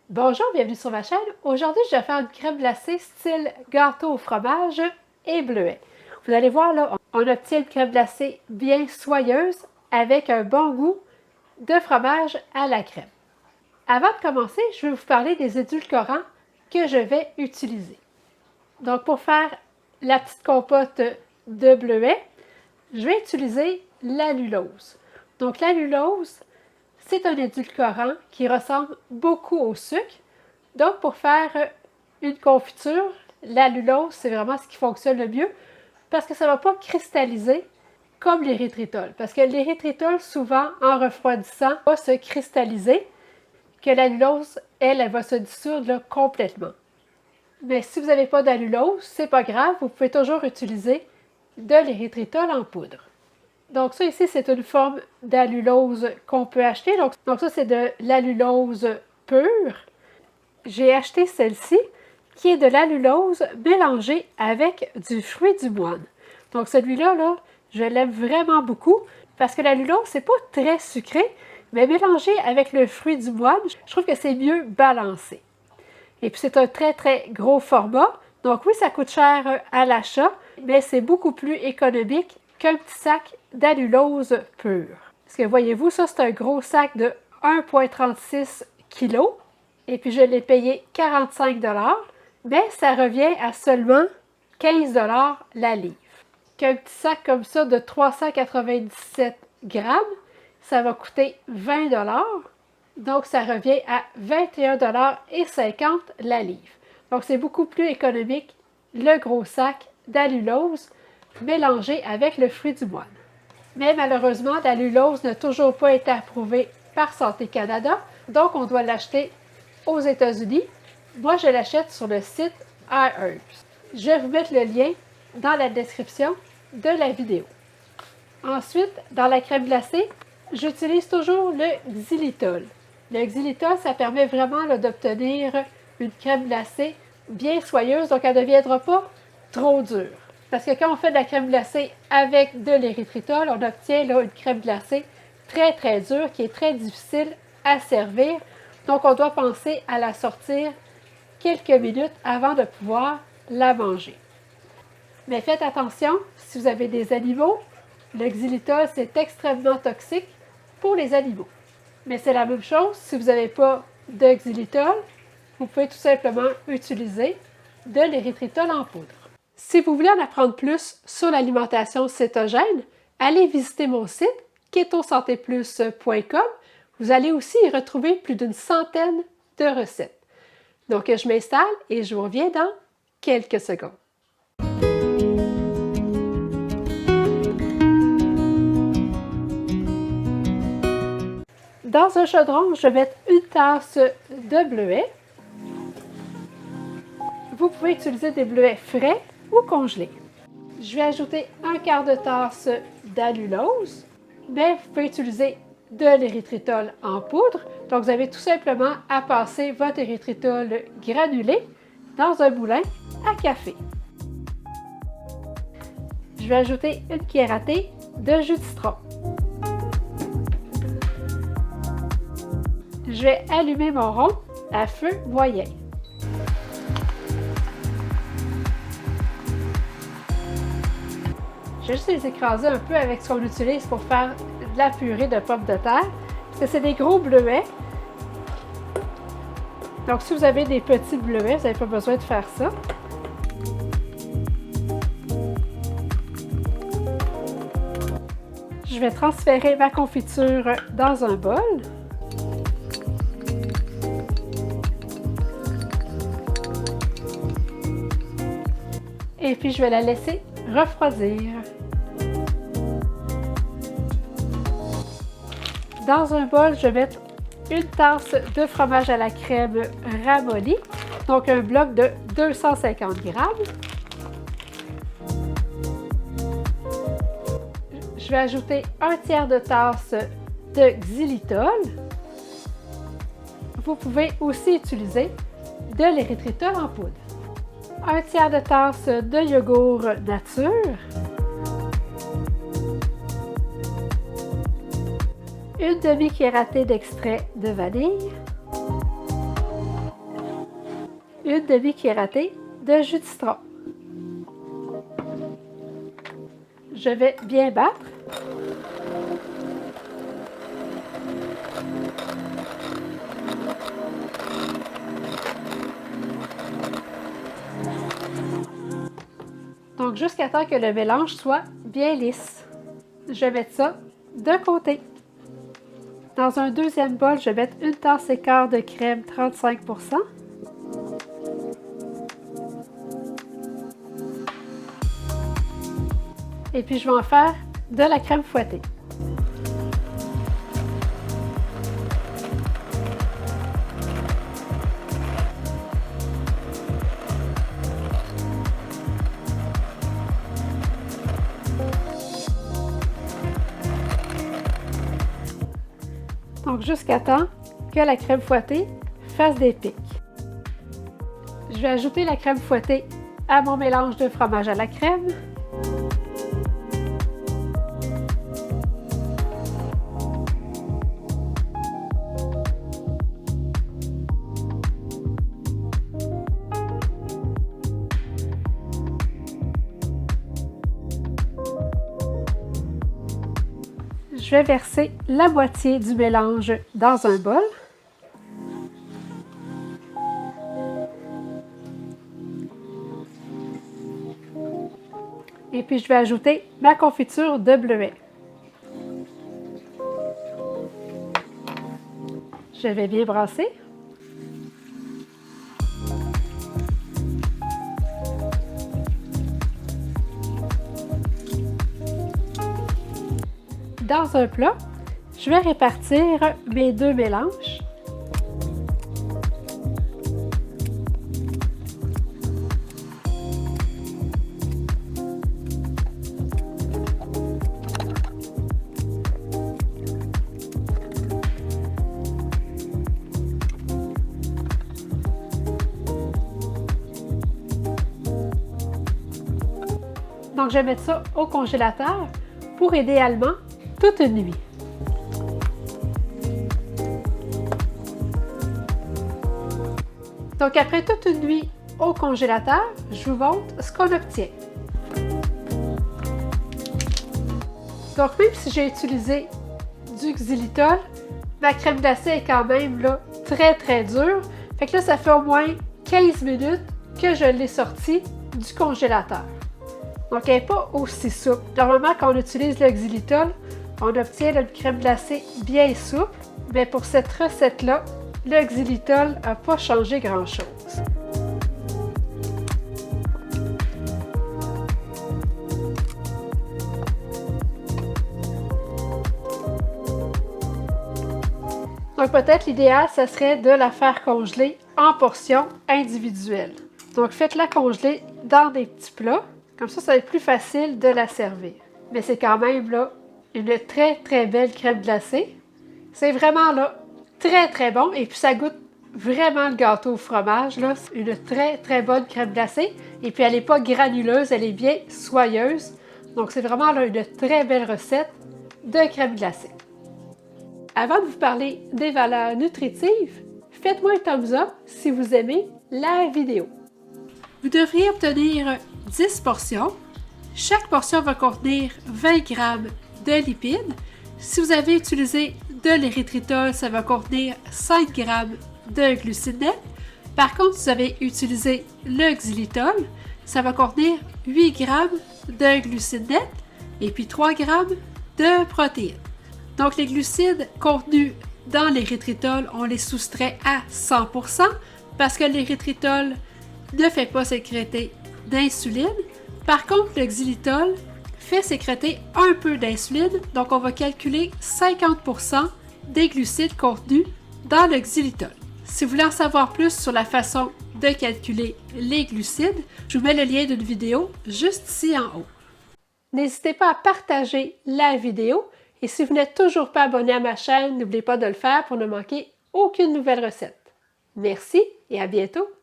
Bonjour, bienvenue sur ma chaîne. Aujourd'hui, je vais faire une crème glacée style gâteau au fromage et bleuet. Vous allez voir là, on obtient une crème glacée bien soyeuse avec un bon goût de fromage à la crème. Avant de commencer, je vais vous parler des édulcorants que je vais utiliser. Donc, pour faire la petite compote de bleuet, je vais utiliser l'allulose. Donc, l'allulose, c'est un édulcorant qui ressemble beaucoup au sucre. Donc, pour faire une confiture, l'allulose, c'est vraiment ce qui fonctionne le mieux parce que ça ne va pas cristalliser comme l'érythritol. Parce que l'érythritol, souvent, en refroidissant, va se cristalliser, que l'allulose, elle va se dissoudre là, complètement. Mais si vous n'avez pas d'allulose, c'est pas grave, vous pouvez toujours utiliser de l'érythritol en poudre. Donc ça ici, c'est une forme d'allulose qu'on peut acheter. Donc ça, c'est de l'allulose pure. J'ai acheté celle-ci, qui est de l'allulose mélangée avec du fruit du moine. Donc celui-là, là, je l'aime vraiment beaucoup parce que l'allulose, c'est pas très sucré, mais mélangé avec le fruit du moine, je trouve que c'est mieux balancé. Et puis c'est un très, très gros format. Donc oui, ça coûte cher à l'achat, mais c'est beaucoup plus économique qu'un petit sac d'allulose pure. Parce que voyez-vous, ça c'est un gros sac de 1,36 kg. Et puis je l'ai payé 45 $, mais ça revient à seulement 15 $ la livre. Qu'un petit sac comme ça de 397 grammes, ça va coûter 20 $. Donc ça revient à 21,50 $ la livre. Donc c'est beaucoup plus économique le gros sac d'allulose mélangé avec le fruit du moine. Mais malheureusement, l'allulose n'a toujours pas été approuvée par Santé Canada, donc on doit l'acheter aux États-Unis. Moi, je l'achète sur le site iHerbs. Je vais vous mettre le lien dans la description de la vidéo. Ensuite, dans la crème glacée, j'utilise toujours le xylitol. Le xylitol, ça permet vraiment d'obtenir une crème glacée bien soyeuse, donc elle ne deviendra pas trop dure. Parce que quand on fait de la crème glacée avec de l'érythritol, on obtient là, une crème glacée très très dure qui est très difficile à servir. Donc on doit penser à la sortir quelques minutes avant de pouvoir la manger. Mais faites attention, si vous avez des animaux, le xylitol c'est extrêmement toxique pour les animaux. Mais c'est la même chose, si vous n'avez pas de xylitol, vous pouvez tout simplement utiliser de l'érythritol en poudre. Si vous voulez en apprendre plus sur l'alimentation cétogène, allez visiter mon site ketosantéplus.com. Vous allez aussi y retrouver plus d'une centaine de recettes. Donc, je m'installe et je vous reviens dans quelques secondes. Dans un chaudron, je vais mettre une tasse de bleuet. Vous pouvez utiliser des bleuets frais ou congelés. Je vais ajouter un quart de tasse d'allulose, mais vous pouvez utiliser de l'érythritol en poudre. Donc, vous avez tout simplement à passer votre érythritol granulé dans un moulin à café. Je vais ajouter une cuillère à thé de jus de citron. Je vais allumer mon rond à feu moyen. Je vais juste les écraser un peu avec ce qu'on utilise pour faire de la purée de pommes de terre, parce que c'est des gros bleuets. Donc, si vous avez des petits bleuets, vous n'avez pas besoin de faire ça. Je vais transférer ma confiture dans un bol. Et puis, je vais la laisser refroidir. Dans un bol, je vais mettre une tasse de fromage à la crème ramolli, donc un bloc de 250 grammes. Je vais ajouter un tiers de tasse de xylitol. Vous pouvez aussi utiliser de l'érythritol en poudre. Un tiers de tasse de yogourt nature. Une demi-cuillère à thé d'extrait de vanille. une demi-cuillerée de jus de citron. Je vais bien battre. Donc, jusqu'à temps que le mélange soit bien lisse. Je vais mettre ça de côté. Dans un deuxième bol, je vais mettre une tasse et quart de crème 35%. Et puis, je vais en faire de la crème fouettée. Donc, jusqu'à temps que la crème fouettée fasse des pics. Je vais ajouter la crème fouettée à mon mélange de fromage à la crème. Je vais verser la moitié du mélange dans un bol. Et puis je vais ajouter ma confiture de bleuet. Je vais bien brasser. Dans un plat, je vais répartir mes deux mélanges. Donc, je vais mettre ça au congélateur pour idéalement toute une nuit. Donc, après toute une nuit au congélateur, je vous montre ce qu'on obtient. Donc, même si j'ai utilisé du xylitol, ma crème glacée est quand même là, très dure. Fait que là, ça fait au moins 15 minutes que je l'ai sortie du congélateur. Donc, elle n'est pas aussi souple. Normalement, quand on utilise le xylitol, on obtient une crème glacée bien souple, mais pour cette recette-là, le xylitol n'a pas changé grand-chose. Donc peut-être l'idéal, ce serait de la faire congeler en portions individuelles. Donc faites-la congeler dans des petits plats, comme ça va être plus facile de la servir. Mais c'est quand même là une très belle crème glacée. C'est vraiment là très bon et puis ça goûte vraiment le gâteau au fromage. Là. C'est une très bonne crème glacée et puis elle n'est pas granuleuse, elle est bien soyeuse. Donc c'est vraiment là une très belle recette de crème glacée. Avant de vous parler des valeurs nutritives, faites-moi un thumbs up si vous aimez la vidéo. Vous devriez obtenir 10 portions. Chaque portion va contenir 20 g de lipides. Si vous avez utilisé de l'érythritol, ça va contenir 5 g de glucides nets. Par contre, si vous avez utilisé le xylitol, ça va contenir 8 g de glucides nets et puis 3 g de protéines. Donc, les glucides contenus dans l'érythritol, on les soustrait à 100% parce que l'érythritol ne fait pas sécréter d'insuline. Par contre, le xylitol fait sécréter un peu d'insuline, donc on va calculer 50% des glucides contenus dans le xylitol. Si vous voulez en savoir plus sur la façon de calculer les glucides, je vous mets le lien d'une vidéo juste ici en haut. N'hésitez pas à partager la vidéo et si vous n'êtes toujours pas abonné à ma chaîne, n'oubliez pas de le faire pour ne manquer aucune nouvelle recette. Merci et à bientôt!